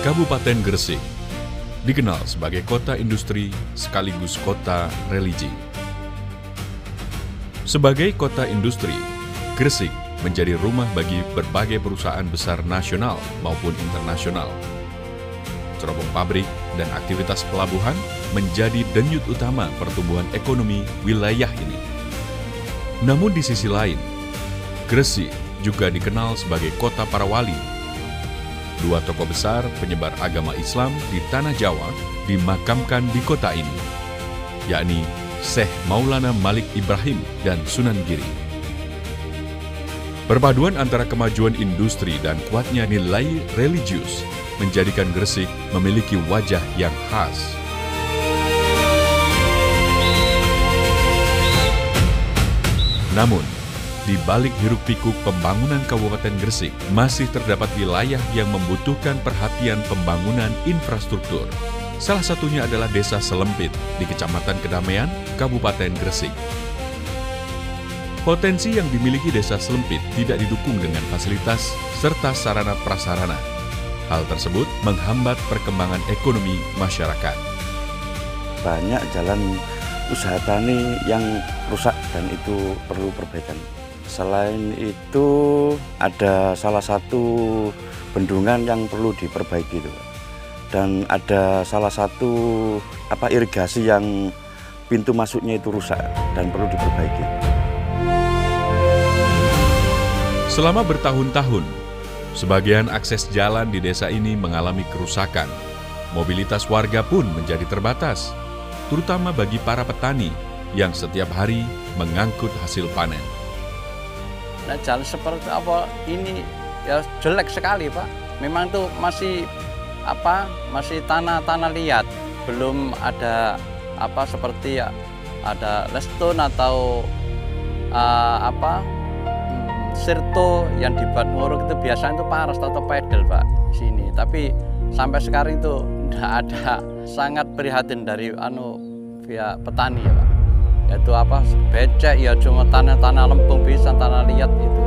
Kabupaten Gresik dikenal sebagai kota industri sekaligus kota religi. Sebagai kota industri, Gresik menjadi rumah bagi berbagai perusahaan besar nasional maupun internasional. Cerobong pabrik dan aktivitas pelabuhan menjadi denyut utama pertumbuhan ekonomi wilayah ini. Namun di sisi lain, Gresik juga dikenal sebagai kota para wali. Dua tokoh besar penyebar agama Islam di Tanah Jawa dimakamkan di kota ini, yakni Syekh Maulana Malik Ibrahim dan Sunan Giri. Perpaduan antara kemajuan industri dan kuatnya nilai religius menjadikan Gresik memiliki wajah yang khas. Namun, di balik hiruk-pikuk pembangunan Kabupaten Gresik, masih terdapat wilayah yang membutuhkan perhatian pembangunan infrastruktur. Salah satunya adalah Desa Selempit di Kecamatan Kedamaian, Kabupaten Gresik. Potensi yang dimiliki Desa Selempit tidak didukung dengan fasilitas serta sarana prasarana. Hal tersebut menghambat perkembangan ekonomi masyarakat. Banyak jalan usaha tani yang rusak dan itu perlu perbaikan. Selain itu ada salah satu bendungan yang perlu diperbaiki itu. Dan ada salah satu irigasi yang pintu masuknya itu rusak dan perlu diperbaiki. Selama bertahun-tahun, sebagian akses jalan di desa ini mengalami kerusakan. Mobilitas warga pun menjadi terbatas, terutama bagi para petani yang setiap hari mengangkut hasil panen. Nah, jalan seperti apa ini ya jelek sekali, Pak. Memang itu masih tanah liat, belum ada seperti ya ada lestun atau sirto yang dibuat nguruk itu biasanya itu paras atau pedal, Pak, sini. Tapi sampai sekarang itu tidak ada, sangat prihatin dari pihak petani ya, Pak. Yaitu becek ya cuma tanah lempung bisa, tanah liat itu.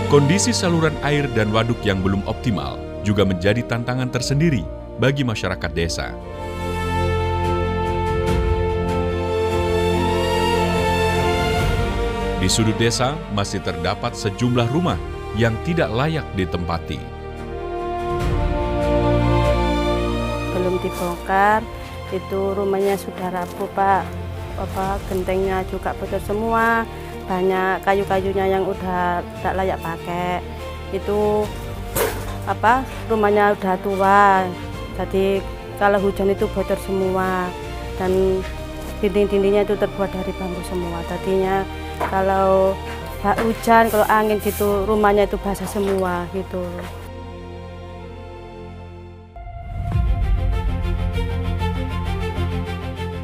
Kondisi saluran air dan waduk yang belum optimal juga menjadi tantangan tersendiri bagi masyarakat desa. Di sudut desa masih terdapat sejumlah rumah yang tidak layak ditempati. Belum dibongkar, itu rumahnya sudah rapuh, Pak. Gentengnya juga bocor semua, banyak kayu-kayunya yang udah tidak layak pakai. Itu rumahnya udah tua, jadi kalau hujan itu bocor semua, dan dinding-dindingnya itu terbuat dari bambu semua. Tadinya kalau hujan, kalau angin gitu, rumahnya itu basah semua gitu.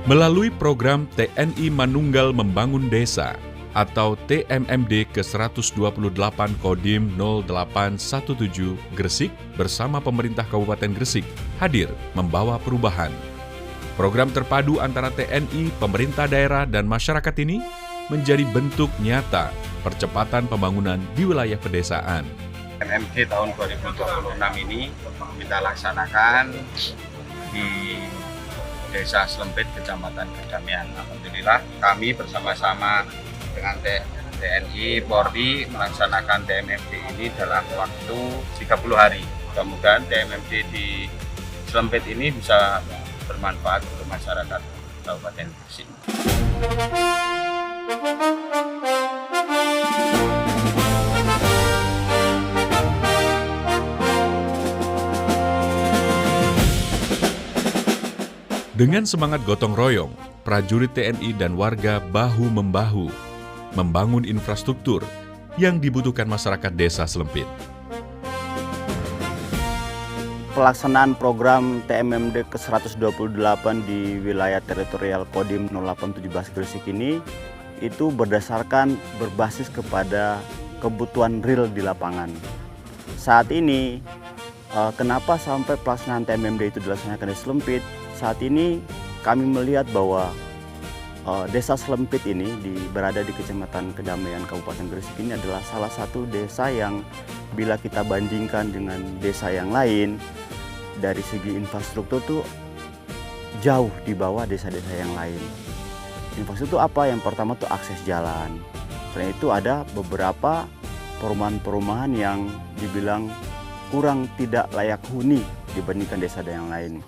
Melalui program TNI Manunggal Membangun Desa atau TMMD ke-128 Kodim 0817 Gresik bersama pemerintah Kabupaten Gresik hadir membawa perubahan. Program terpadu antara TNI, pemerintah daerah, dan masyarakat ini menjadi bentuk nyata percepatan pembangunan di wilayah pedesaan. TMMD tahun 2026 ini kita laksanakan di Desa Selempit, Kecamatan Kedamaian. Alhamdulillah kami bersama-sama dengan TNI, Polri melaksanakan TMMD ini dalam waktu 30 hari. Mudah-mudahan TMMD di Selempit ini bisa bermanfaat untuk masyarakat Kabupaten Gresik. Dengan semangat gotong royong, prajurit TNI dan warga bahu-membahu membangun infrastruktur yang dibutuhkan masyarakat Desa Selempit. Pelaksanaan program TMMD ke-128 di wilayah teritorial Kodim 0817 Gresik ini itu berbasis kepada kebutuhan real di lapangan. Saat ini, kenapa sampai pelaksanaan TMMD itu dilaksanakan di Selempit? Saat ini kami melihat bahwa Desa Selempit ini berada di Kecamatan Kedamaian, Kabupaten Gresik ini adalah salah satu desa yang apabila kita bandingkan dengan desa yang lain, dari segi infrastruktur tuh jauh di bawah desa-desa yang lain. Infrastruktur apa? Yang pertama tuh akses jalan. Selain itu ada beberapa perumahan-perumahan yang dibilang kurang tidak layak huni dibandingkan desa yang lain.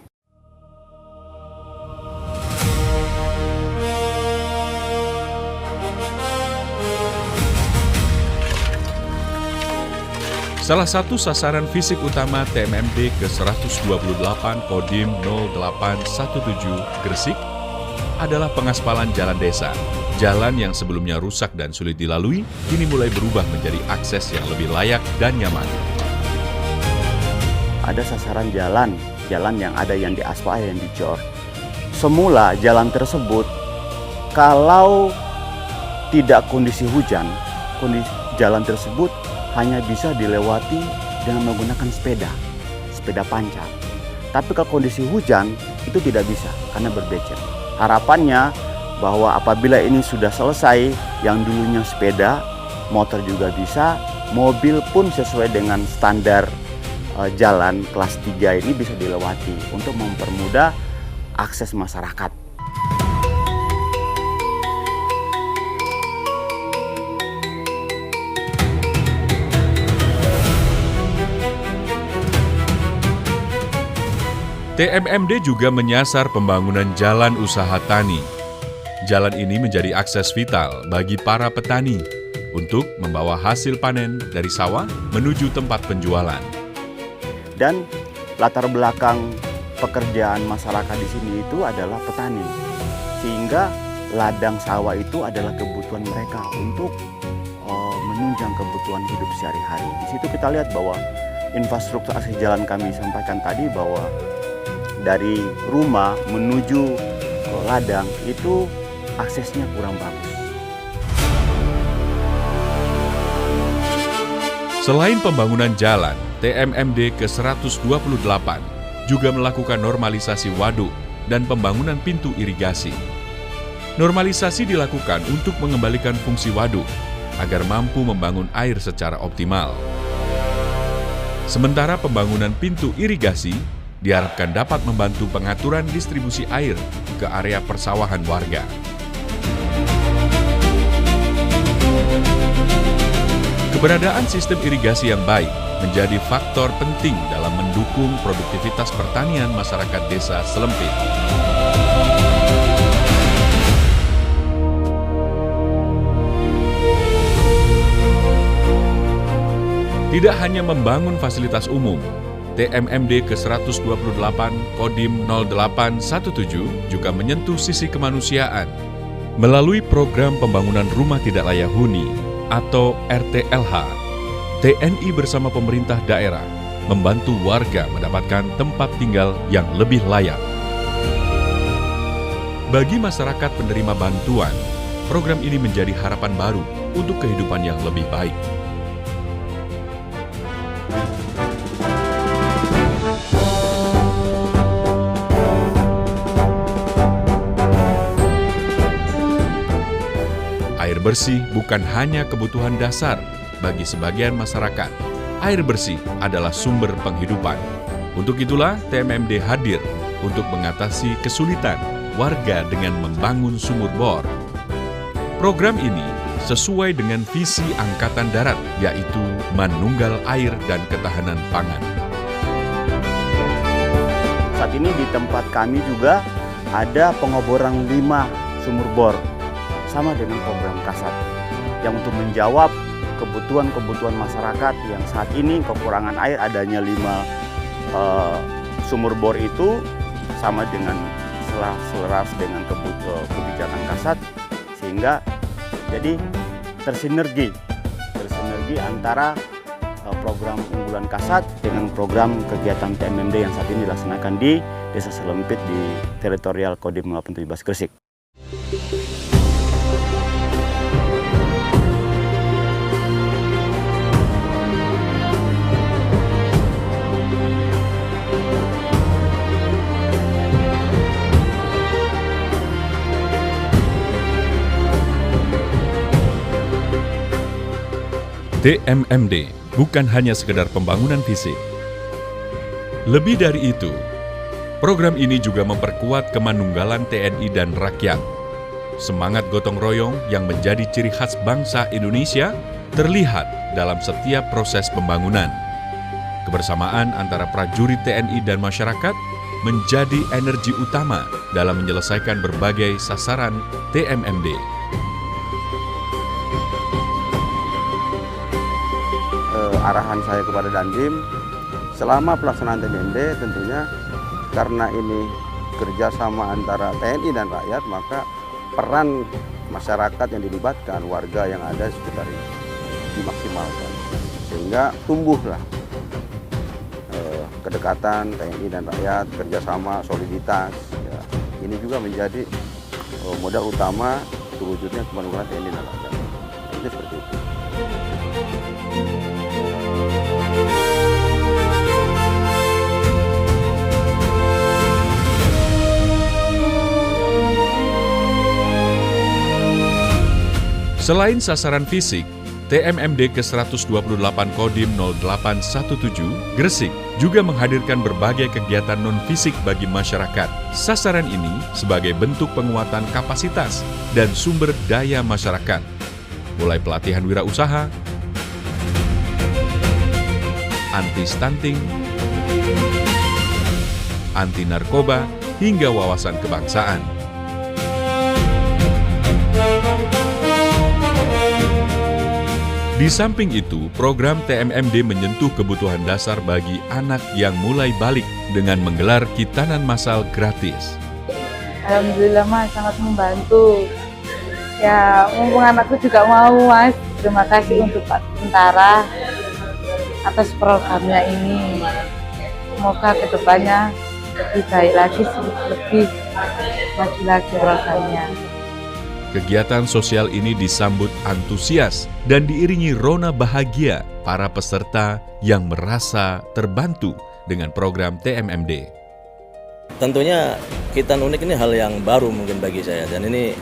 Salah satu sasaran fisik utama TMMD ke-128 Kodim 0817 Gresik adalah pengaspalan jalan desa. Jalan yang sebelumnya rusak dan sulit dilalui, kini mulai berubah menjadi akses yang lebih layak dan nyaman. Ada sasaran jalan yang ada yang diaspal, ada yang dicor. Semula jalan tersebut, kalau tidak kondisi hujan, jalan tersebut hanya bisa dilewati dengan menggunakan sepeda panjang. Tapi kalau kondisi hujan itu tidak bisa karena berbecet. Harapannya bahwa apabila ini sudah selesai, yang dulunya sepeda, motor juga bisa, mobil pun sesuai dengan standar jalan kelas 3 ini bisa dilewati untuk mempermudah akses masyarakat. TMMD juga menyasar pembangunan jalan usaha tani. Jalan ini menjadi akses vital bagi para petani untuk membawa hasil panen dari sawah menuju tempat penjualan. Dan latar belakang pekerjaan masyarakat di sini itu adalah petani. Sehingga ladang sawah itu adalah kebutuhan mereka untuk menunjang kebutuhan hidup sehari-hari. Di situ kita lihat bahwa infrastruktur akses jalan kami sampaikan tadi bahwa dari rumah menuju ke ladang itu aksesnya kurang bagus. Selain pembangunan jalan, TMMD ke-128 juga melakukan normalisasi waduk dan pembangunan pintu irigasi. Normalisasi dilakukan untuk mengembalikan fungsi waduk agar mampu membangun air secara optimal. Sementara pembangunan pintu irigasi diharapkan dapat membantu pengaturan distribusi air ke area persawahan warga. Keberadaan sistem irigasi yang baik menjadi faktor penting dalam mendukung produktivitas pertanian masyarakat desa Selempit. Tidak hanya membangun fasilitas umum, TMMD ke-128 Kodim 0817 juga menyentuh sisi kemanusiaan melalui program pembangunan rumah tidak layak huni atau RTLH. TNI bersama pemerintah daerah membantu warga mendapatkan tempat tinggal yang lebih layak. Bagi masyarakat penerima bantuan, program ini menjadi harapan baru untuk kehidupan yang lebih baik. Air bersih bukan hanya kebutuhan dasar bagi sebagian masyarakat. Air bersih adalah sumber penghidupan. Untuk itulah TMMD hadir untuk mengatasi kesulitan warga dengan membangun sumur bor. Program ini sesuai dengan visi Angkatan Darat, yaitu manunggal air dan ketahanan pangan. Saat ini di tempat kami juga ada pengoboran 5 sumur bor, sama dengan program Kasat, yang untuk menjawab kebutuhan masyarakat yang saat ini kekurangan air. Adanya 5 sumur bor itu sama dengan selaras dengan kebijakan Kasat, sehingga jadi tersinergi antara program unggulan Kasat dengan program kegiatan TMMD yang saat ini dilaksanakan di Desa Selempit di teritorial Kodim 0817 Gresik. TMMD bukan hanya sekedar pembangunan fisik. Lebih dari itu, program ini juga memperkuat kemanunggalan TNI dan rakyat. Semangat gotong royong yang menjadi ciri khas bangsa Indonesia terlihat dalam setiap proses pembangunan. Kebersamaan antara prajurit TNI dan masyarakat menjadi energi utama dalam menyelesaikan berbagai sasaran TMMD. Arahan saya kepada Dandim, selama pelaksanaan TMMD tentunya karena ini kerjasama antara TNI dan rakyat, maka peran masyarakat yang dilibatkan, warga yang ada di sekitar ini dimaksimalkan. Sehingga tumbuhlah kedekatan TNI dan rakyat, kerjasama, soliditas. Ya. Ini juga menjadi modal utama terwujudnya kemanunggalan TNI dan rakyat. Itu seperti itu. Selain sasaran fisik, TMMD ke-128 Kodim 0817 Gresik juga menghadirkan berbagai kegiatan non-fisik bagi masyarakat. Sasaran ini sebagai bentuk penguatan kapasitas dan sumber daya masyarakat, mulai pelatihan wirausaha, anti-stunting, anti narkoba, hingga wawasan kebangsaan. Di samping itu, program TMMD menyentuh kebutuhan dasar bagi anak yang mulai balik dengan menggelar kitanan massal gratis. Alhamdulillah Mas, sangat membantu. Ya, mumpung anakku juga mau Mas. Terima kasih untuk Pak Tentara atas programnya ini. Semoga kedepannya lebih baik lagi, lebih maju lagi programnya. Kegiatan sosial ini disambut antusias dan diiringi rona bahagia para peserta yang merasa terbantu dengan program TMMD. Tentunya Kitan Unik ini hal yang baru mungkin bagi saya, dan ini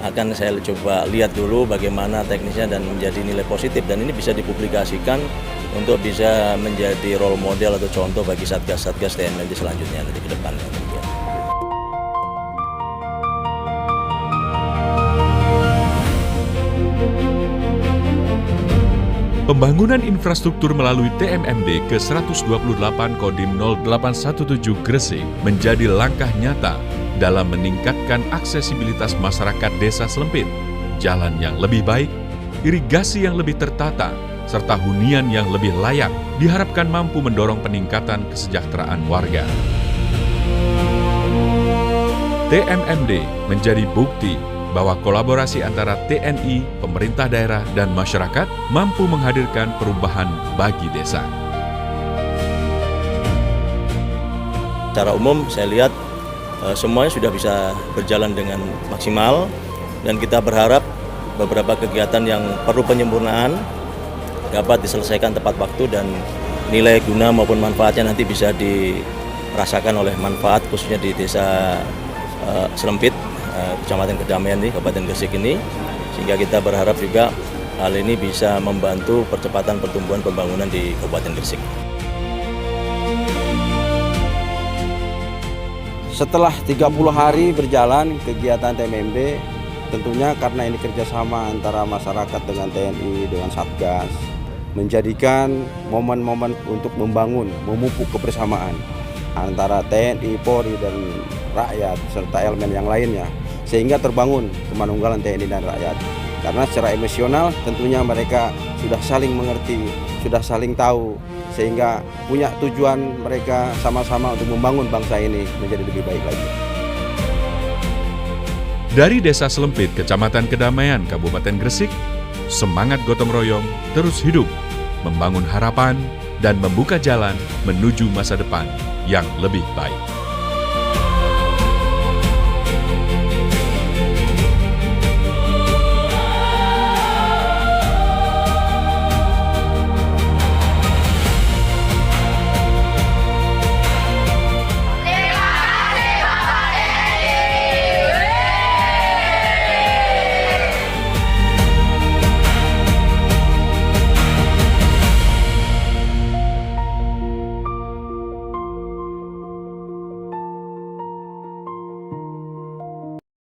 akan saya coba lihat dulu bagaimana teknisnya dan menjadi nilai positif, dan ini bisa dipublikasikan untuk bisa menjadi role model atau contoh bagi satgas-satgas TMMD selanjutnya nanti ke depannya. Pembangunan infrastruktur melalui TMMD ke-128 Kodim 0817 Gresik menjadi langkah nyata dalam meningkatkan aksesibilitas masyarakat Desa Selempit, jalan yang lebih baik, irigasi yang lebih tertata, serta hunian yang lebih layak diharapkan mampu mendorong peningkatan kesejahteraan warga. TMMD menjadi bukti bahwa kolaborasi antara TNI, pemerintah daerah, dan masyarakat mampu menghadirkan perubahan bagi desa. Secara umum saya lihat semuanya sudah bisa berjalan dengan maksimal, dan kita berharap beberapa kegiatan yang perlu penyempurnaan dapat diselesaikan tepat waktu dan nilai guna maupun manfaatnya nanti bisa dirasakan oleh manfaat khususnya di Desa Selempit, Kecamatan Kedamaian di Kabupaten Gresik ini, sehingga kita berharap juga hal ini bisa membantu percepatan pertumbuhan pembangunan di Kabupaten Gresik. Setelah 30 hari berjalan kegiatan TMMD, tentunya karena ini kerjasama antara masyarakat dengan TNI, dengan Satgas, menjadikan momen-momen untuk membangun, memupuk kebersamaan antara TNI, Polri, dan rakyat, serta elemen yang lainnya, sehingga terbangun kemanunggalan TNI dan rakyat. Karena secara emosional tentunya mereka sudah saling mengerti, sudah saling tahu, sehingga punya tujuan mereka sama-sama untuk membangun bangsa ini menjadi lebih baik lagi. Dari Desa Selempit, Kecamatan Kedamaian, Kabupaten Gresik, semangat gotong royong terus hidup, membangun harapan dan membuka jalan menuju masa depan yang lebih baik.